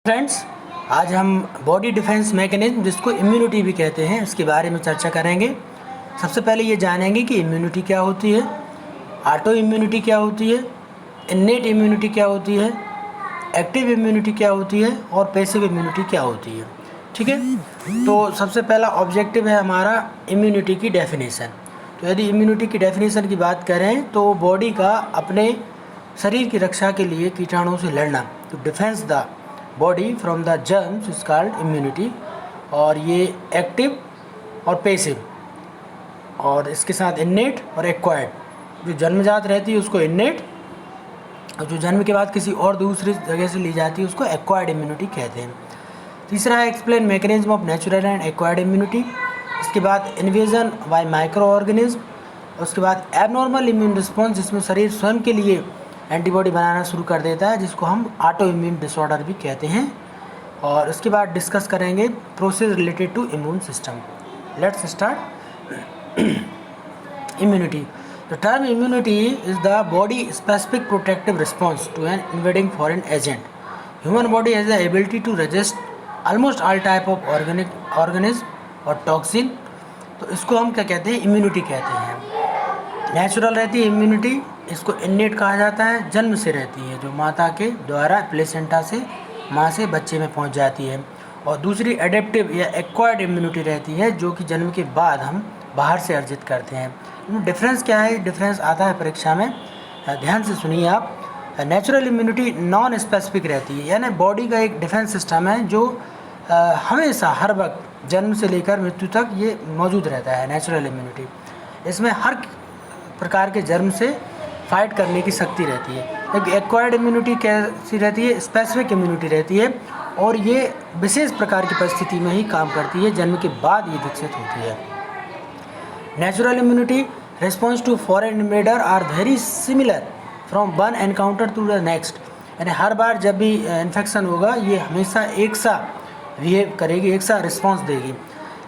Friends, आज हम body defence mechanism जिसको इम्यूनिटी भी कहते हैं इसके बारे में चर्चा करेंगे। सबसे पहले ये जानेंगे कि इम्यूनिटी क्या होती है, ऑटो इम्यूनिटी क्या होती है, इन्नेट इम्यूनिटी क्या होती है, एक्टिव इम्यूनिटी क्या होती है और पैसिव इम्यूनिटी क्या होती है। ठीक है, तो सबसे पहला ऑब्जेक्टिव है हमारा इम्यूनिटी की डेफिनेशन। तो यदि इम्यूनिटी की डेफिनेशन की बात करें तो बॉडी का अपने शरीर की रक्षा के लिए कीटाणुओं से लड़ना, तो defence the body from the germs is called immunity. और ये एक्टिव और पैसिव, और इसके साथ इन्नेट और एक्वायर्ड। जो जन्मजात रहती है उसको इन्नेट, और जो जन्म के बाद किसी और दूसरी जगह से ली जाती है उसको एक्वायर्ड इम्यूनिटी कहते हैं। तीसरा है explain mechanism of natural and acquired immunity. इसके बाद इन्वेजन बाय माइक्रो ऑर्गेनिज्म। उसके बाद एबनॉर्मल इम्यून रिस्पॉन्स, जिसमें शरीर स्वयं के लिए एंटीबॉडी बनाना शुरू कर देता है, जिसको हम ऑटो इम्यून डिसऑर्डर भी कहते हैं। और उसके बाद डिस्कस करेंगे process related to immune system. Let's start. Immunity. The term immunity is the body specific protective response to an invading foreign agent. Human body has the ability to resist almost all type of organism और toxin. तो इसको हम क्या कहते हैं, immunity कहते हैं। Natural रहती है इम्यूनिटी, इसको इन्नेट कहा जाता है, जन्म से रहती है, जो माता के द्वारा प्लेसेंटा से माँ से बच्चे में पहुंच जाती है। और दूसरी एडेप्टिव या एक्वायर्ड इम्यूनिटी रहती है, जो कि जन्म के बाद हम बाहर से अर्जित करते हैं। इनमें डिफरेंस क्या है, डिफरेंस आता है परीक्षा में, ध्यान से सुनिए आप। नेचुरल इम्यूनिटी नॉन स्पेसिफिक रहती है, यानी बॉडी का एक डिफेंस सिस्टम है जो हमेशा हर वक्त जन्म से लेकर मृत्यु तक ये मौजूद रहता है। नेचुरल इम्यूनिटी, इसमें हर प्रकार के जर्म से फाइट करने की शक्ति रहती है। एक एक्वायर्ड इम्यूनिटी कैसी रहती है, स्पेसिफिक इम्यूनिटी रहती है, और ये विशेष प्रकार की परिस्थिति में ही काम करती है, जन्म के बाद ये विकसित होती है। Natural immunity response to foreign invader are very similar from one encounter to the next, यानी हर बार जब भी इन्फेक्शन होगा ये हमेशा एक सा बिहेव करेगी, एक सा रिस्पॉन्स देगी।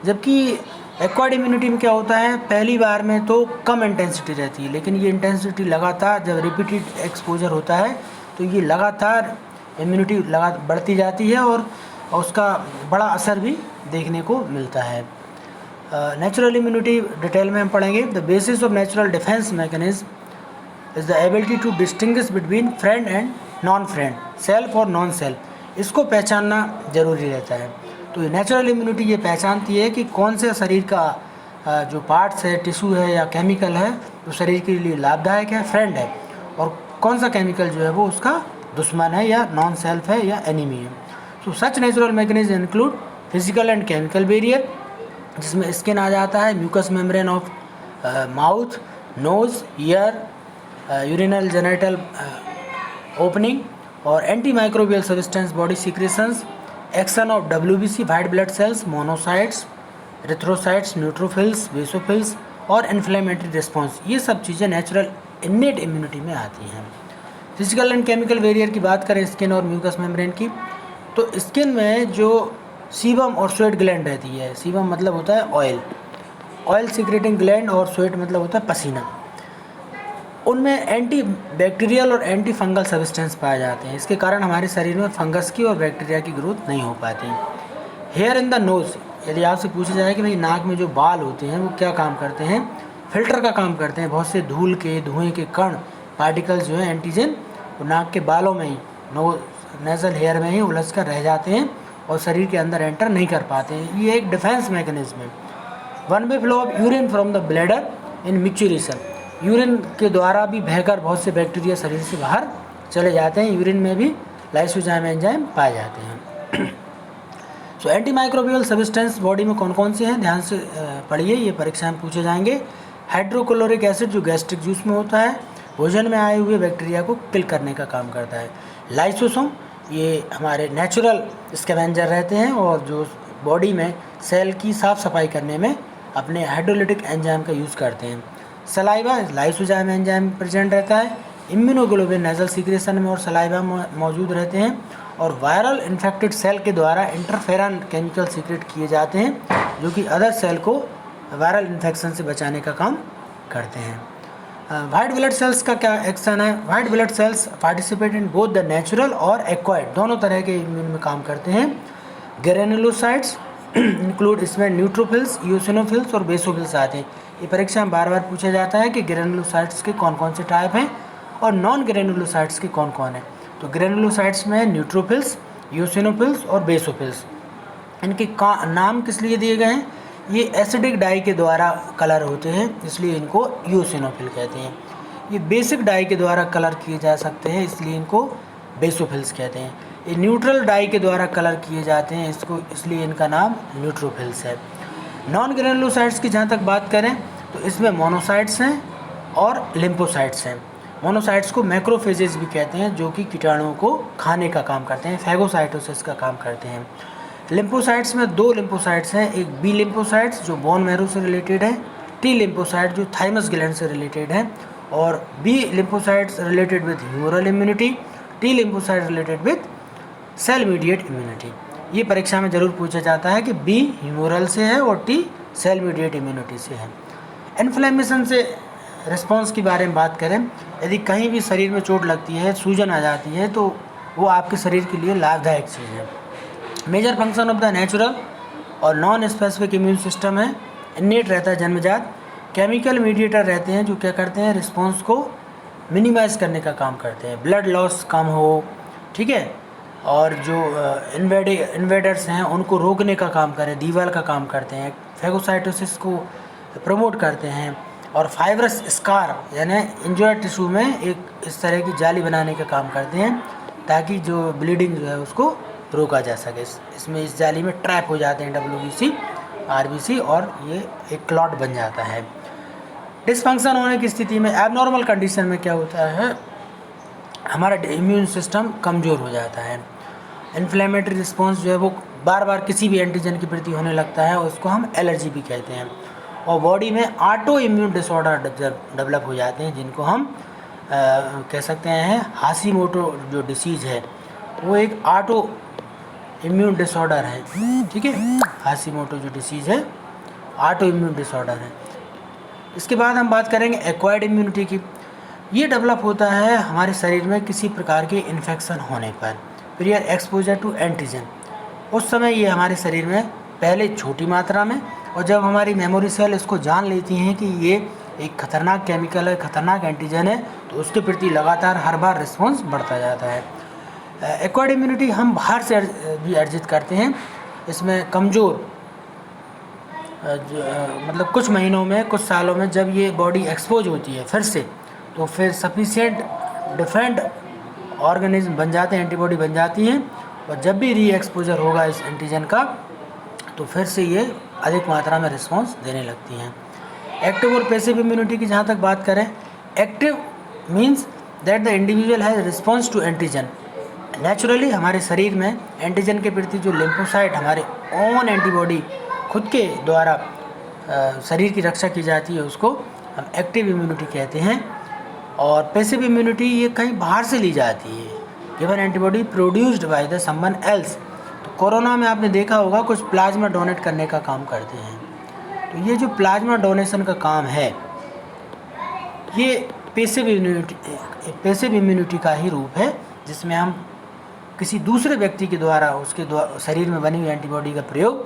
जबकि एक्वायर्ड इम्यूनिटी में क्या होता है, पहली बार में तो कम इंटेंसिटी रहती है, लेकिन ये इंटेंसिटी लगातार जब रिपीटेड एक्सपोजर होता है तो ये लगातार इम्यूनिटी बढ़ती जाती है और उसका बड़ा असर भी देखने को मिलता है। नेचुरल इम्यूनिटी डिटेल में हम पढ़ेंगे। The basis of natural defence mechanism is the ability to distinguish between friend and non friend, self और नॉन सेल्फ। इसको पहचानना जरूरी रहता है। तो नेचुरल इम्यूनिटी ये पहचानती है कि कौन से शरीर का जो पार्ट्स है, टिश्यू है या केमिकल है, जो शरीर के लिए लाभदायक है, फ्रेंड है, और कौन सा केमिकल जो है वो उसका दुश्मन है या नॉन सेल्फ है या एनिमी है। So such natural mechanism include physical and chemical barrier, जिसमें स्किन आ जाता है, mucous membrane of mouth, nose, ear, urinal genital opening, और antimicrobial substance body secretions, action of WBC white blood cells, monocytes, erythrocytes, neutrophils, basophils और inflammatory response. ये सब चीज़ें natural innate immunity में आती हैं। फिजिकल एंड केमिकल बैरियर की बात करें स्किन और म्यूकस मेम्ब्रेन की, तो स्किन में जो सीबम और स्वेट ग्लैंड रहती है, सीबम मतलब होता है ऑयल सीक्रेटिंग ग्लैंड, और स्वेट मतलब होता है पसीना, उनमें एंटी बैक्टीरियल और एंटी फंगल सब्सटेंस पाए जाते हैं। इसके कारण हमारे शरीर में फंगस की और बैक्टीरिया की ग्रोथ नहीं हो पाती। हेयर इन द नोज़, यदि आपसे पूछा जाए कि भाई नाक में जो बाल होते हैं वो क्या काम करते हैं, फिल्टर का काम करते हैं। बहुत से धूल के, धुएँ के कण, पार्टिकल्स जो हैं, एंटीजन, वो नाक के बालों में ही, नेजल हेयर में ही उलझ कर रह जाते हैं और शरीर के अंदर एंटर नहीं कर पाते हैं। ये एक डिफेंस मैकेनिज्म है। One way flow of urine from the bladder in micturition, urine के द्वारा भी बहकर बहुत से बैक्टीरिया शरीर से बाहर चले जाते हैं। यूरिन में भी लाइसोजाइम एंजाइम पाए जाते हैं। So anti microbial substance body में कौन कौन से हैं, ध्यान से पढ़िए, ये परीक्षा में पूछे जाएंगे। हाइड्रोक्लोरिक एसिड जो गैस्ट्रिक जूस में होता है, भोजन में आए हुए बैक्टीरिया को किल करने का काम करता है। लाइसोसोम, ये हमारे नेचुरल स्कैवेंजर रहते हैं और जो बॉडी में सेल की साफ सफाई करने में अपने हाइड्रोलिटिक एंजाइम का यूज़ करते हैं। सलाइवा, लाइसोजाइम एंजाइम प्रेजेंट रहता है। इम्यूनोग्लोबिन नेजल सीक्रेशन में और सलाइवा में मौजूद रहते हैं। और वायरल इन्फेक्टेड सेल के द्वारा इंटरफेरन केमिकल सीक्रेट किए जाते हैं, जो कि अदर सेल को वायरल इन्फेक्शन से बचाने का काम करते हैं। वाइट ब्लड सेल्स का क्या एक्शन है? White blood sales participate in both the natural और एक्वायर्ड, दोनों तरह के इम्यून में काम करते हैं। ग्रेनुलोसाइट्स इंक्लूड, इसमें न्यूट्रोफिल्स, यूसिनोफिल्स और बेसोफिल्स आते हैं। ये परीक्षा में बार बार पूछा जाता है कि ग्रेनुलोसाइट्स के कौन कौन से टाइप हैं और नॉन ग्रेनुलोसाइट्स के कौन कौन हैं। तो ग्रेनुलोसाइट्स में न्यूट्रोफिल्स, यूसिनोफिल्स और बेसोफिल्स। इनके नाम किस लिए दिए गए हैं? ये एसिडिक डाई के द्वारा कलर होते हैं, इसलिए इनको यूसिनोफिल कहते हैं। ये बेसिक डाई के द्वारा कलर किए जा सकते हैं, इसलिए इनको बेसोफिल्स कहते हैं। ये न्यूट्रल डाई के द्वारा कलर किए जाते हैं, इसलिए इनका नाम न्यूट्रोफिल्स है। नॉन ग्रेनुलोसाइट्स की जहाँ तक बात करें तो इसमें मोनोसाइट्स हैं और लिम्फोसाइट्स हैं। मोनोसाइट्स को मैक्रोफेजेस भी कहते हैं, जो कि कीटाणुओं को खाने का काम करते हैं, फैगोसाइटोसिस का काम करते हैं। लिम्फोसाइट्स में 2 लिम्फोसाइट्स हैं, एक बी लिम्फोसाइट्स जो बोन मैरो से रिलेटेड है, टी लिम्फोसाइट जो थाइमस ग्लैंड से रिलेटेड है, और B lymphocytes related with humoral immunity, T lymphocyte related with cell mediate immunity. ये परीक्षा में ज़रूर पूछा जाता है कि बी ह्यूमरल से है और टी सेल मीडिएट इम्यूनिटी से है। इन्फ्लेमेशन से रिस्पॉन्स के बारे में बात करें, यदि कहीं भी शरीर में चोट लगती है, सूजन आ जाती है, तो वो आपके शरीर के लिए लाभदायक चीज़ है। Major function of the natural और नॉन स्पेसिफिक इम्यून सिस्टम है, इन्नेट रहता है, जन्मजात। केमिकल मीडिएटर रहते हैं जो क्या करते हैं, रिस्पॉन्स को मिनिमाइज़ करने का काम करते हैं, ब्लड लॉस कम हो, ठीक है, और जो इन्वेडर्स हैं उनको रोकने का काम करें, दीवार का काम करते हैं, फैगोसाइटोसिस को प्रमोट करते हैं, और फाइब्रस स्कार यानी इंजर्ड टिश्यू में एक इस तरह की जाली बनाने का काम करते हैं, ताकि जो ब्लीडिंग जो है उसको रोका जा सके। इसमें इस जाली में ट्रैप हो जाते हैं WBC, RBC, और ये एक क्लॉट बन जाता है। डिसफंक्शन होने की स्थिति में, एबनॉर्मल कंडीशन में क्या होता है, हमारा इम्यून सिस्टम कमज़ोर हो जाता है। इन्फ्लेमेटरी रिस्पॉन्स जो है वो बार बार किसी भी एंटीजन के प्रति होने लगता है, उसको हम एलर्जी भी कहते हैं। और बॉडी में ऑटो इम्यून डिसऑर्डर डेवलप हो जाते हैं, जिनको हम कह सकते हैं हाशीमोटो जो डिसीज़ है, वो एक ऑटो इम्यून डिसऑर्डर है, ठीक है। हाशीमोटो जो डिसीज़ है ऑटो इम्यून डिसऑर्डर है। इसके बाद हम बात करेंगे एक्वायर्ड इम्यूनिटी की। ये डेवलप होता है हमारे शरीर में किसी प्रकार के इन्फेक्शन होने पर, प्रियर एक्सपोजर टू एंटीजन। उस समय ये हमारे शरीर में पहले छोटी मात्रा में, और जब हमारी मेमोरी सेल इसको जान लेती हैं कि ये एक खतरनाक केमिकल है, खतरनाक एंटीजन है, तो उसके प्रति लगातार हर बार रिस्पॉन्स बढ़ता जाता है। एक्वायर्ड इम्यूनिटी हम बाहर से भी अर्जित करते हैं। इसमें कमज़ोर मतलब कुछ महीनों में, कुछ सालों में जब ये बॉडी एक्सपोज होती है फिर से, तो फिर सफिशिएंट डिफेंड ऑर्गेनिज्म बन जाते हैं, एंटीबॉडी बन जाती हैं, और जब भी री एक्सपोजर होगा इस एंटीजन का, तो फिर से ये अधिक मात्रा में रिस्पॉन्स देने लगती हैं। एक्टिव और पैसिव इम्यूनिटी की जहाँ तक बात करें, active means that the individual has response to antigen. Naturally हमारे शरीर में एंटीजन के प्रति जो लिम्फोसाइट, हमारे ओन एंटीबॉडी खुद के द्वारा शरीर की रक्षा की जाती है, उसको हम एक्टिव इम्यूनिटी कहते हैं। और पैसिव इम्यूनिटी ये कहीं बाहर से ली जाती है, given antibody produced by the someone else. तो कोरोना में आपने देखा होगा कुछ प्लाज्मा डोनेट करने का काम करते हैं। तो ये जो प्लाज्मा डोनेशन का काम है, ये पैसिव इम्यूनिटी का ही रूप है, जिसमें हम किसी दूसरे व्यक्ति के द्वारा उसके शरीर में बनी हुई एंटीबॉडी का प्रयोग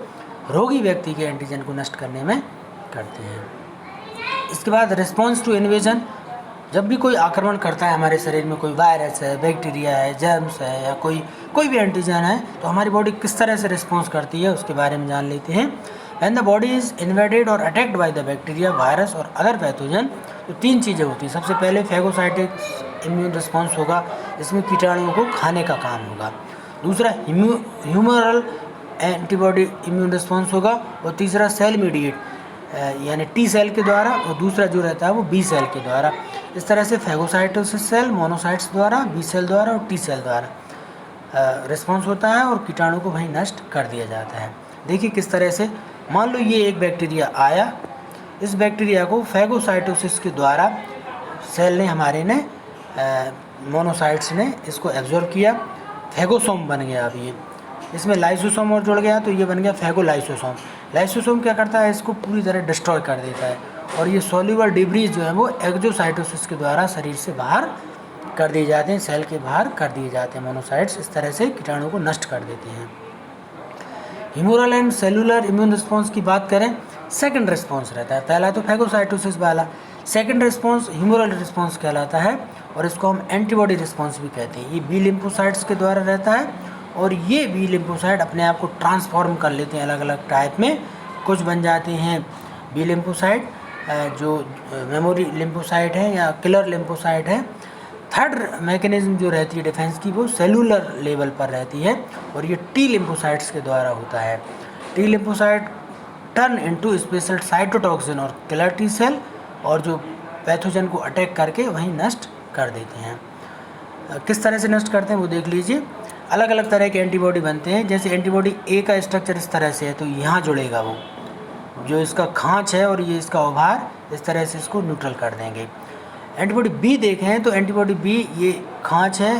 रोगी व्यक्ति के एंटीजन को नष्ट करने में करते हैं। इसके बाद रिस्पॉन्स टू इन्वेजन, जब भी कोई आक्रमण करता है हमारे शरीर में, कोई वायरस है, बैक्टीरिया है, जर्म्स है, या कोई भी एंटीजन है, तो हमारी बॉडी किस तरह से रिस्पॉन्स करती है उसके बारे में जान लेते हैं। When the body is invaded और attacked by the bacteria, virus और अदर पैथोजन, तो 3 चीज़ें होती हैं। सबसे पहले फैगोसाइटिक इम्यून रिस्पॉन्स होगा, इसमें कीटाणुओं को खाने का काम होगा। दूसरा ह्यूमरल एंटीबॉडी इम्यून रिस्पॉन्स होगा, और तीसरा सेल मीडिएट यानी टी सेल के द्वारा, और दूसरा जो रहता है वो बी सेल के द्वारा। इस तरह से फैगोसाइटोसिस सेल मोनोसाइट्स द्वारा, बी सेल द्वारा और टी सेल द्वारा रिस्पॉन्स होता है, और कीटाणु को वहीं नष्ट कर दिया जाता है। देखिए किस तरह से, मान लो ये एक बैक्टीरिया आया, इस बैक्टीरिया को फैगोसाइटोसिस के द्वारा सेल ने, हमारे ने, मोनोसाइट्स ने इसको एब्जॉर्ब किया, फैगोसोम बन गया। अब ये इसमें लाइसोसोम और जुड़ गया, तो ये बन गया फैगोलाइसोसोम। लाइसोसोम क्या करता है, इसको पूरी तरह डिस्ट्रॉय कर देता है, और ये सॉल्यूबल डिब्रीज जो है वो एक्जोसाइटोसिस के द्वारा शरीर से बाहर कर दिए जाते हैं, सेल के बाहर कर दिए जाते हैं। मोनोसाइट्स इस तरह से कीटाणु को नष्ट कर देते हैं। Humoral and cellular immune response की बात करें, सेकंड रिस्पॉन्स रहता है। पहला तो फैगोसाइटोसिस वाला, सेकंड रिस्पॉन्स ह्यूमरल रिस्पॉन्स कहलाता है और इसको हम एंटीबॉडी रिस्पॉन्स भी कहते हैं। ये बी लिम्फोसाइट्स के द्वारा रहता है और ये बी लिम्फोसाइट अपने आप को ट्रांसफॉर्म कर लेते हैं अलग अलग टाइप में। कुछ बन जाते हैं बी लिम्फोसाइट जो मेमोरी लिम्फोसाइट है या किलर लिम्फोसाइट है। थर्ड मैकेनिज्म जो रहती है डिफेंस की वो सेलुलर लेवल पर रहती है और ये टी लिम्फोसाइट्स के द्वारा होता है। T lymphocyte turn into special cytotoxin और किलर टी सेल और जो पैथोजन को अटैक करके वहीं नष्ट कर देते हैं। किस तरह से नष्ट करते हैं वो देख लीजिए। अलग अलग तरह के एंटीबॉडी बनते हैं। जैसे एंटीबॉडी ए का स्ट्रक्चर इस तरह से है तो यहाँ जुड़ेगा वो, जो इसका खांच है और ये इसका उभार, इस तरह से इसको न्यूट्रल कर देंगे। एंटीबॉडी बी देखें तो एंटीबॉडी बी ये खांच है,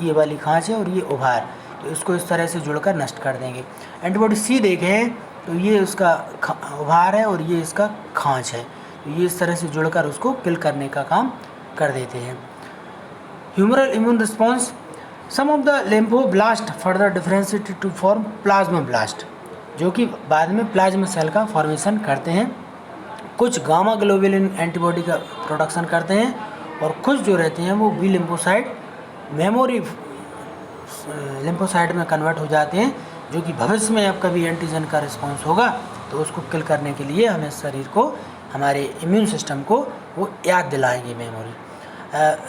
ये वाली खांच है और ये उभार, तो इसको इस तरह से जुड़कर नष्ट कर देंगे। एंटीबॉडी सी देखें तो ये उसका उभार है और ये इसका खांच है, तो ये इस तरह से जुड़कर उसको किल करने का काम कर देते हैं। Humoral immune response, some of the lymphoblast further differentiated to form plasmablast, जो कि बाद में प्लाज्मा सेल का फॉर्मेशन करते हैं। कुछ गामा ग्लोबुलिन एंटीबॉडी का प्रोडक्शन करते हैं और कुछ जो रहते हैं वो बी लिम्फोसाइट मेमोरी लिम्फोसाइट में कन्वर्ट हो जाते हैं, जो कि भविष्य में अब कभी एंटीजन का रिस्पॉन्स होगा तो उसको किल करने के लिए हमें शरीर को, हमारे इम्यून सिस्टम को वो याद दिलाएंगे मेमोरी।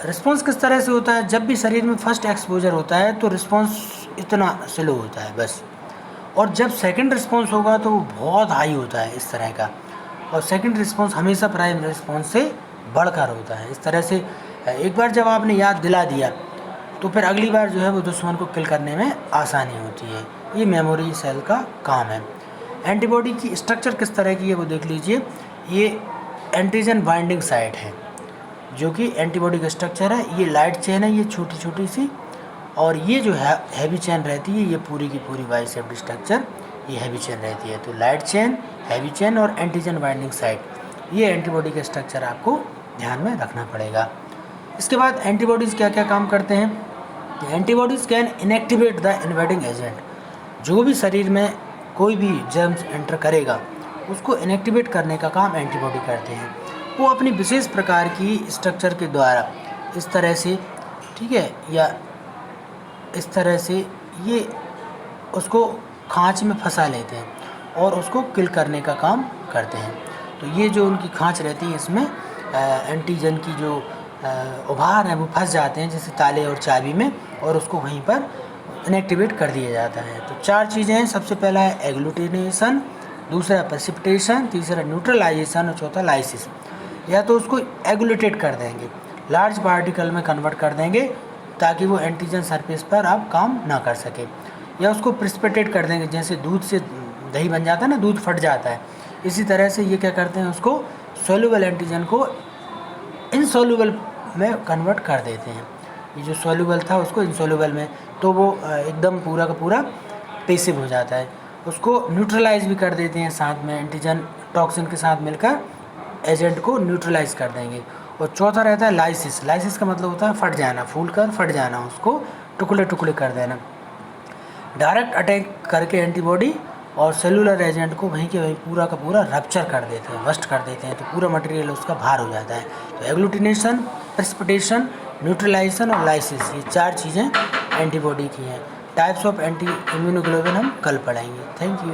रिस्पॉन्स किस तरह से होता है, जब भी शरीर में फर्स्ट एक्सपोजर होता है तो रिस्पॉन्स इतना स्लो होता है बस, और जब सेकंड रिस्पॉन्स होगा तो वो बहुत हाई होता है इस तरह का, और सेकंड रिस्पॉन्स हमेशा प्राइमरी रिस्पॉन्स से बढ़कर होता है। इस तरह से एक बार जब आपने याद दिला दिया तो फिर अगली बार जो है वो दुश्मन को किल करने में आसानी होती है। ये मेमोरी सेल का काम है। एंटीबॉडी की स्ट्रक्चर किस तरह की है वो देख लीजिए। ये एंटीजन बाइंडिंग साइट है जो कि एंटीबॉडी का स्ट्रक्चर है। ये लाइट चेन है, ये छोटी छोटी सी, और ये जो है हैवी चेन रहती है, ये पूरी की पूरी वाई शेप्ड स्ट्रक्चर ये हैवी चेन रहती है। तो लाइट चेन, हैवी चेन और एंटीजन बाइंडिंग साइट, ये एंटीबॉडी का स्ट्रक्चर आपको ध्यान में रखना पड़ेगा। इसके बाद एंटीबॉडीज़ क्या क्या काम करते हैं। Antibodies can inactivate the invading agent, जो भी शरीर में कोई भी जर्म्स एंटर करेगा उसको इनएक्टिवेट करने का काम एंटीबॉडी करते हैं। वो अपनी विशेष प्रकार की स्ट्रक्चर के द्वारा इस तरह से, ठीक है, या इस तरह से ये उसको खांच में फंसा लेते हैं और उसको किल करने का काम करते हैं। तो ये जो उनकी खांच रहती है इसमें एंटीजन की जो उभार है वो फंस जाते हैं जैसे ताले और चाबी में, और उसको वहीं पर इनएक्टिवेट कर दिया जाता है। तो 4 चीज़ें हैं। सबसे पहला है एग्लूटिनेशन, दूसरा प्रेसिपिटेशन, तीसरा न्यूट्रलाइजेशन और चौथा लाइसिस। या तो उसको एग्लूटेट कर देंगे, लार्ज पार्टिकल में कन्वर्ट कर देंगे ताकि वो एंटीजन सरफेस पर आप काम ना कर सके, या उसको प्रेसिपिटेट कर देंगे, जैसे दूध से दही बन जाता है ना, दूध फट जाता है, इसी तरह से ये क्या करते हैं, उसको सोल्यूबल एंटीजन को इनसोल्यूबल में कन्वर्ट कर देते हैं। ये जो सोल्यूबल था उसको इनसोल्यूबल में, तो वो एकदम पूरा का पूरा पैसिव हो जाता है। उसको न्यूट्रलाइज भी कर देते हैं साथ में, एंटीजन टॉक्सिन के साथ मिलकर एजेंट को न्यूट्रलाइज कर देंगे। और चौथा रहता है लाइसिस। लाइसिस का मतलब होता है फट जाना, फूल कर फट जाना, उसको टुकड़े टुकड़े कर देना। डायरेक्ट अटैक करके एंटीबॉडी और सेलुलर एजेंट को वहीं के वहीं पूरा का पूरा रप्चर कर देते हैं, बस्ट कर देते हैं, तो पूरा मटेरियल उसका बाहर हो जाता है। तो एग्लूटिनेशन, प्रेसिपिटेशन, न्यूट्रलाइजेशन और लाइसिस, ये 4 चीज़ें एंटीबॉडी की हैं। टाइप्स ऑफ एंटी इम्यूनोग्लोबिन हम कल पढ़ाएंगे। Thank you.